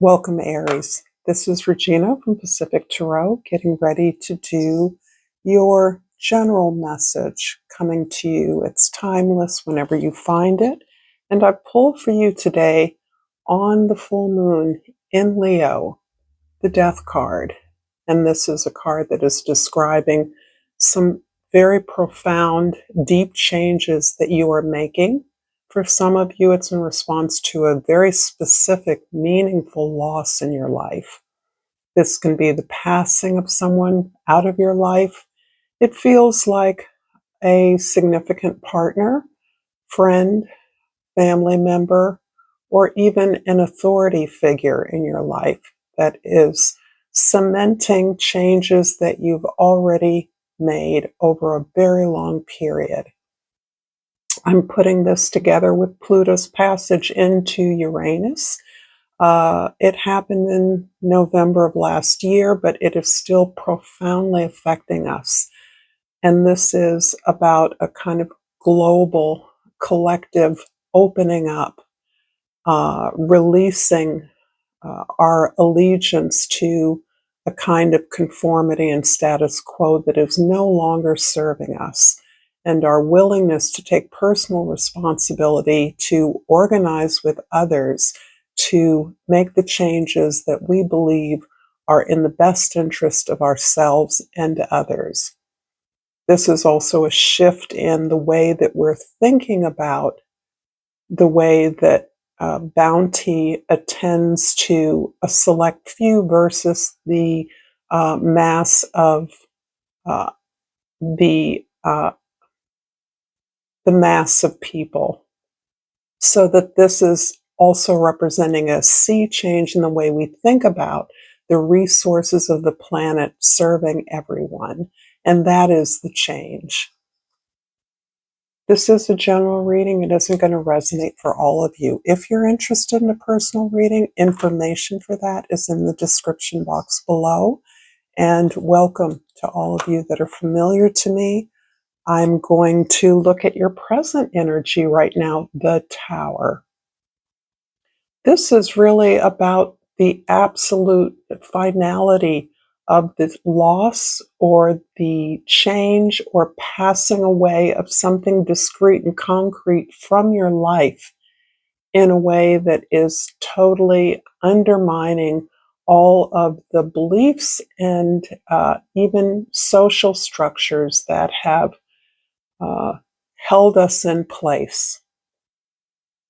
Welcome, Aries. This is Regina from Pacific Tarot, getting ready to do your general message coming to you. It's timeless whenever you find it. And I pulled for you today on the full moon in Leo, the Death card. And this is a card that is describing some very profound, deep changes that you are making. For some of you, it's in response to a very specific, meaningful loss in your life. This can be the passing of someone out of your life. It feels like a significant partner, friend, family member, or even an authority figure in your life that is cementing changes that you've already made over a very long period. I'm putting this together with Pluto's passage into Uranus. It happened in November of last year, but it is still profoundly affecting us. And this is about a kind of global, collective opening up, releasing our allegiance to a kind of conformity and status quo that is no longer serving us, and our willingness to take personal responsibility to organize with others to make the changes that we believe are in the best interest of ourselves and others. This is also a shift in the way that we're thinking about the way that bounty attends to a select few versus the mass of the mass of people. So that this is also representing a sea change in the way we think about the resources of the planet serving everyone. And that is the change. This is a general reading. It isn't going to resonate for all of you. If you're interested in a personal reading, information for that is in the description box below. And welcome to all of you that are familiar to me. I'm going to look at your present energy right now, the Tower. This is really about the absolute finality of the loss or the change or passing away of something discrete and concrete from your life in a way that is totally undermining all of the beliefs and even social structures that have held us in place.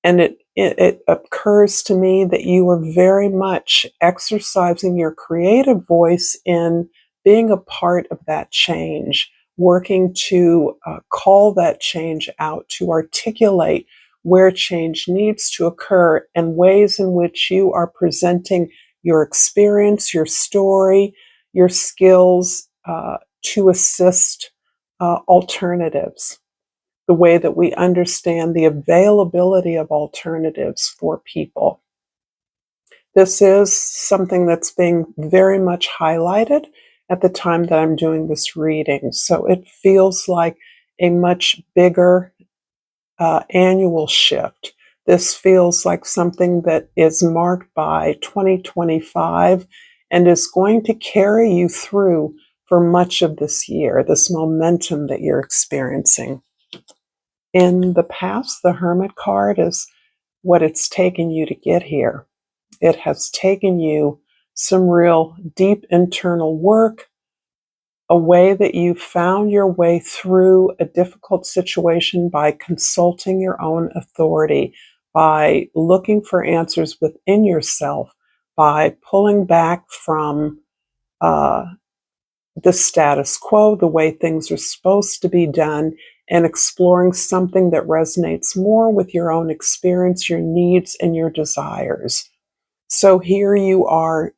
And it occurs to me that you are very much exercising your creative voice in being a part of that change, working to call that change out, to articulate where change needs to occur and ways in which you are presenting your experience, your story, your skills to assist alternatives. The way that we understand the availability of alternatives for people. This is something that's being very much highlighted at the time that I'm doing this reading. So it feels like a much bigger annual shift. This feels like something that is marked by 2025 and is going to carry you through for much of this year, this momentum that you're experiencing. In the past, the Hermit card is what it's taken you to get here. It has taken you some real deep internal work, a way that you found your way through a difficult situation by consulting your own authority, by looking for answers within yourself, by pulling back from the status quo, the way things are supposed to be done, and exploring something that resonates more with your own experience, your needs, and your desires. So here you are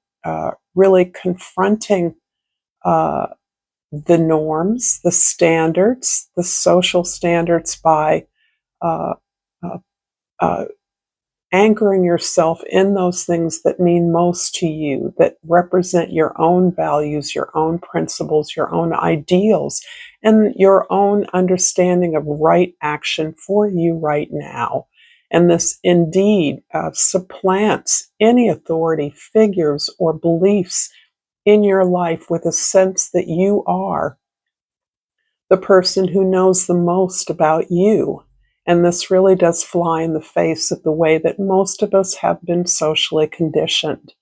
really confronting the norms, the standards, the social standards by anchoring yourself in those things that mean most to you, that represent your own values, your own principles, your own ideals, and your own understanding of right action for you right now. And this indeed supplants any authority figures or beliefs in your life with a sense that you are the person who knows the most about you. And this really does fly in the face of the way that most of us have been socially conditioned.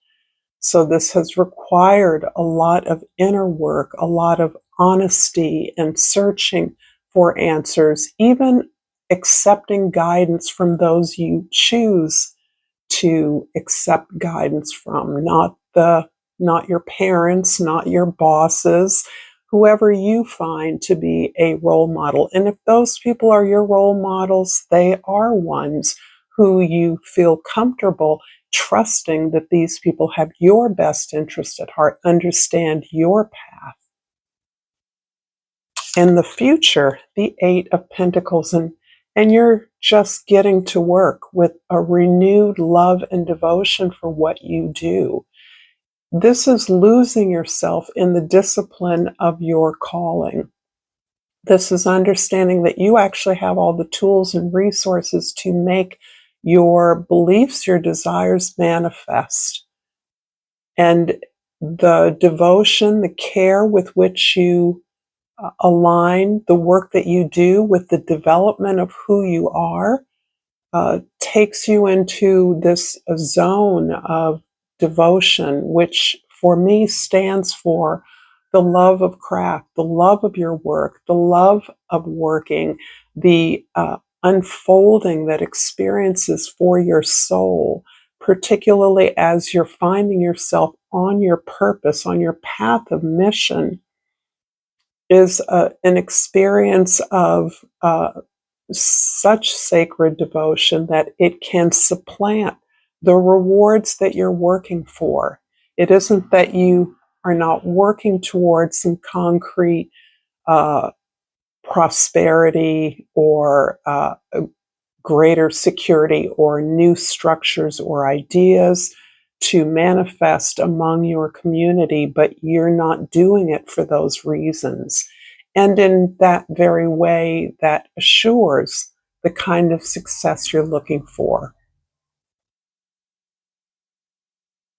So this has required a lot of inner work, a lot of honesty and searching for answers, even accepting guidance from those you choose to accept guidance from, not your parents, not your bosses, whoever you find to be a role model. And if those people are your role models, they are ones who you feel comfortable trusting that these people have your best interest at heart, understand your path. In the future, the Eight of Pentacles, and you're just getting to work with a renewed love and devotion for what you do. This is losing yourself in the discipline of your calling. This is understanding that you actually have all the tools and resources to make your beliefs, your desires manifest. And the devotion, the care with which you align the work that you do with the development of who you are takes you into this zone of devotion, which for me stands for the love of craft, the love of your work, the love of working, the unfolding that experiences for your soul, particularly as you're finding yourself on your purpose, on your path of mission, is an experience of such sacred devotion that it can supplant the rewards that you're working for. It isn't that you are not working towards some concrete prosperity or greater security or new structures or ideas to manifest among your community, but you're not doing it for those reasons. And in that very way, that assures the kind of success you're looking for.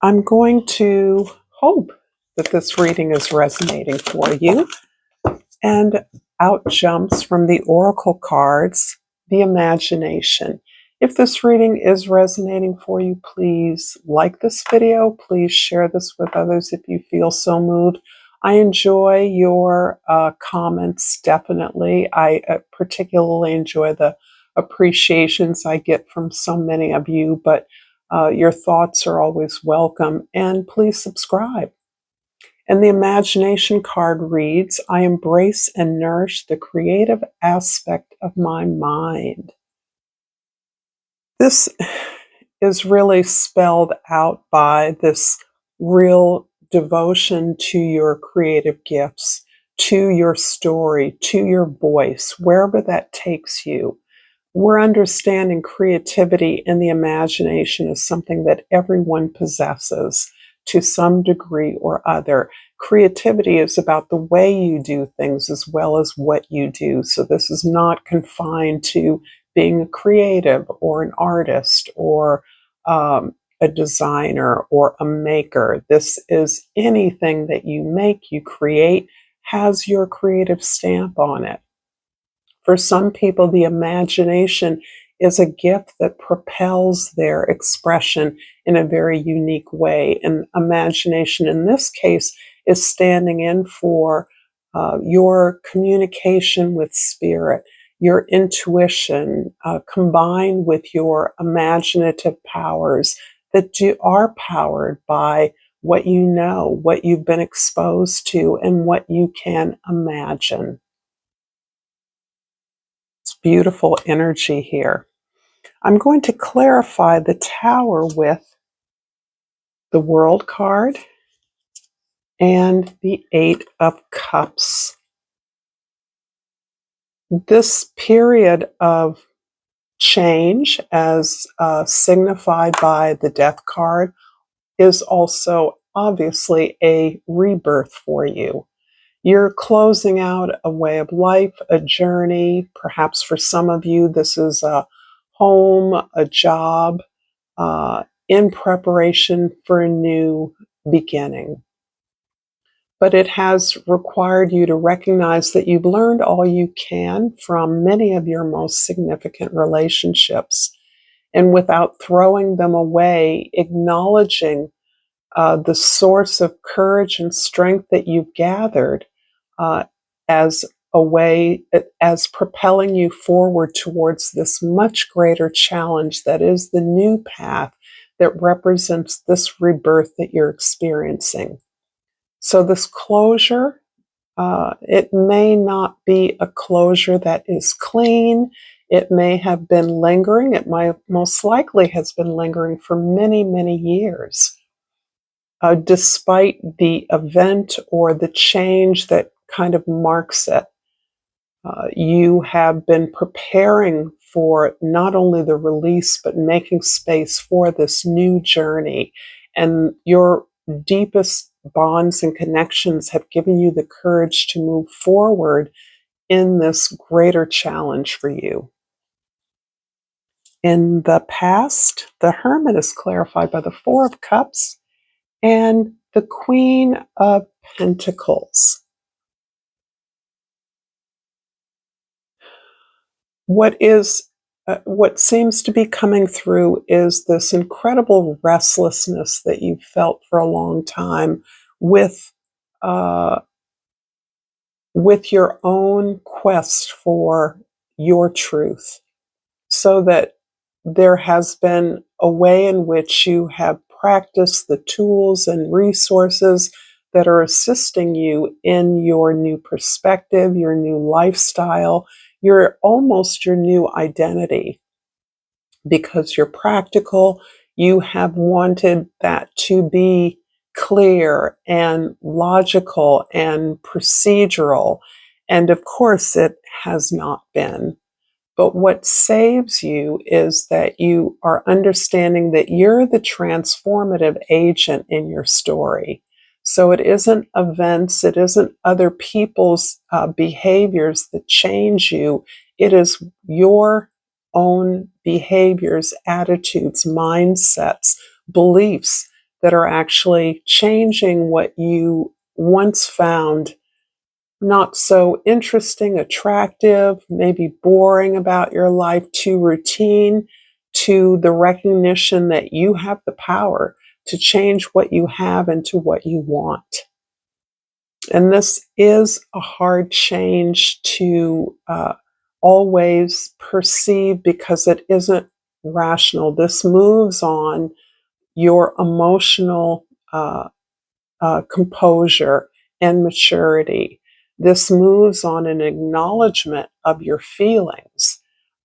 I'm going to hope that this reading is resonating for you. And out jumps from the oracle cards, the imagination. If this reading is resonating for you, please like this video. Please share this with others if you feel so moved. I enjoy your comments, definitely. I particularly enjoy the appreciations I get from so many of you, but your thoughts are always welcome. And please subscribe. And the imagination card reads, I embrace and nourish the creative aspect of my mind. This is really spelled out by this real devotion to your creative gifts, to your story, to your voice, wherever that takes you. We're understanding creativity and the imagination is something that everyone possesses to some degree or other. Creativity is about the way you do things as well as what you do. So this is not confined to being a creative or an artist or a designer or a maker. This is anything that you make, you create, has your creative stamp on it. For some people, the imagination is a gift that propels their expression in a very unique way. And imagination in this case is standing in for your communication with spirit, your intuition, combined with your imaginative powers that are powered by what you know, what you've been exposed to, and what you can imagine. It's beautiful energy here. I'm going to clarify the Tower with the World card and the Eight of Cups. This period of change, as signified by the Death card, is also obviously a rebirth for you. You're closing out a way of life, a journey. Perhaps for some of you, this is a home, a job, in preparation for a new beginning. But it has required you to recognize that you've learned all you can from many of your most significant relationships. And without throwing them away, acknowledging the source of courage and strength that you've gathered uh, as a way, as propelling you forward towards this much greater challenge that is the new path that represents this rebirth that you're experiencing. So, this closure, it may not be a closure that is clean. It may have been lingering. It might most likely has been lingering for many, many years. Despite the event or the change that kind of marks it. You have been preparing for not only the release, but making space for this new journey. And your deepest bonds and connections have given you the courage to move forward in this greater challenge for you. In the past, the Hermit is clarified by the Four of Cups and the Queen of Pentacles. What seems to be coming through is this incredible restlessness that you've felt for a long time with uh, with your own quest for your truth, so that there has been a way in which you have practiced the tools and resources that are assisting you in your new perspective, your new lifestyle, your new identity. Because you're practical, you have wanted that to be clear and logical and procedural. And of course, it has not been. But what saves you is that you are understanding that you're the transformative agent in your story. So it isn't events, it isn't other people's behaviors that change you. It is your own behaviors, attitudes, mindsets, beliefs that are actually changing what you once found not so interesting, attractive, maybe boring about your life, too routine, to the recognition that you have the power to change what you have into what you want. And this is a hard change to always perceive because it isn't rational. This moves on your emotional composure and maturity. This moves on an acknowledgement of your feelings,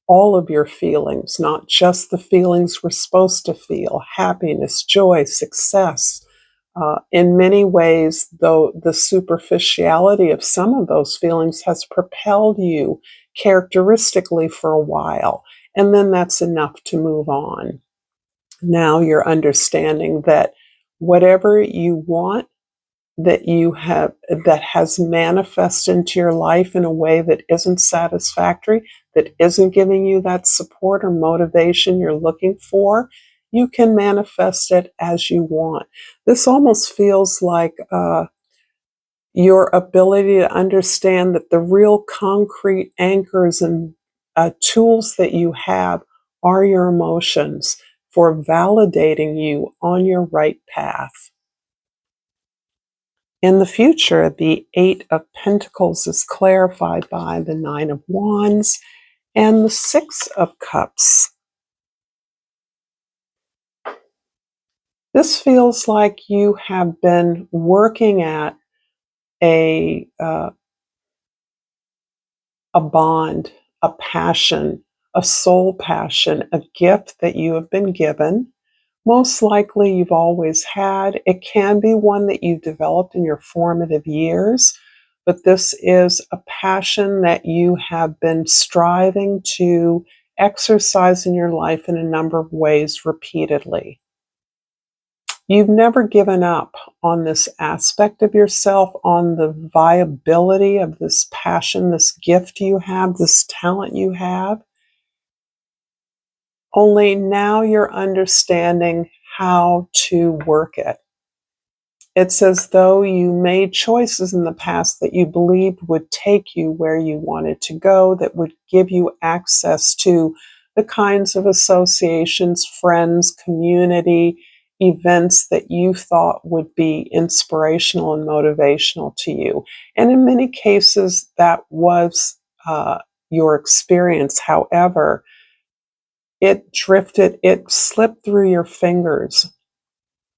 all of your feelings, not just the feelings we're supposed to feel, happiness, joy, success. In many ways, though, the superficiality of some of those feelings has propelled you characteristically for a while, and then that's enough to move on. Now you're understanding that whatever you want, that has manifested into your life in a way that isn't satisfactory, that isn't giving you that support or motivation you're looking for, you can manifest it as you want. This almost feels like your ability to understand that the real concrete anchors and tools that you have are your emotions for validating you on your right path. In the future, the Eight of Pentacles is clarified by the Nine of Wands and the Six of Cups. This feels like you have been working at a bond, a passion, a soul passion, a gift that you have been given. Most likely you've always had. It can be one that you developed in your formative years, but this is a passion that you have been striving to exercise in your life in a number of ways repeatedly. You've never given up on this aspect of yourself, on the viability of this passion, this gift you have, this talent you have. Only now you're understanding how to work it. It's as though you made choices in the past that you believed would take you where you wanted to go, that would give you access to the kinds of associations, friends, community, events that you thought would be inspirational and motivational to you. And in many cases, that was your experience. However, it slipped through your fingers,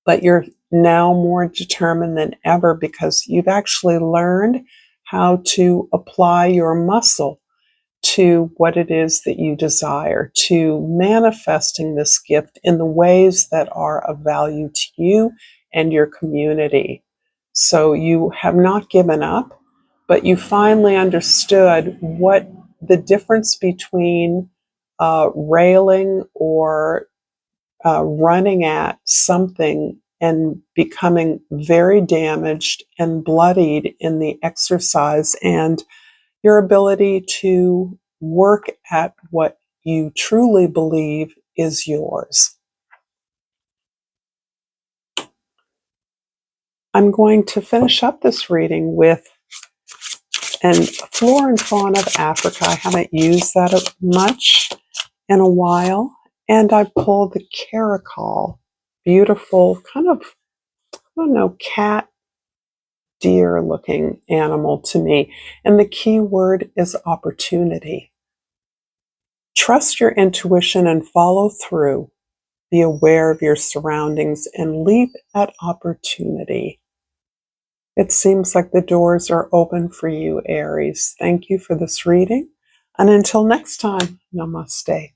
but you're now more determined than ever because you've actually learned how to apply your muscle to what it is that you desire, to manifesting this gift in the ways that are of value to you and your community. So you have not given up, but you finally understood what the difference between railing or running at something and becoming very damaged and bloodied in the exercise, and your ability to work at what you truly believe is yours. I'm going to finish up this reading with flora and fauna of Africa. I haven't used that much in a while. And I pulled the caracal, beautiful, kind of, I don't know, cat, deer looking animal to me. And the key word is opportunity. Trust your intuition and follow through. Be aware of your surroundings and leap at opportunity. It seems like the doors are open for you, Aries. Thank you for this reading. And until next time, namaste.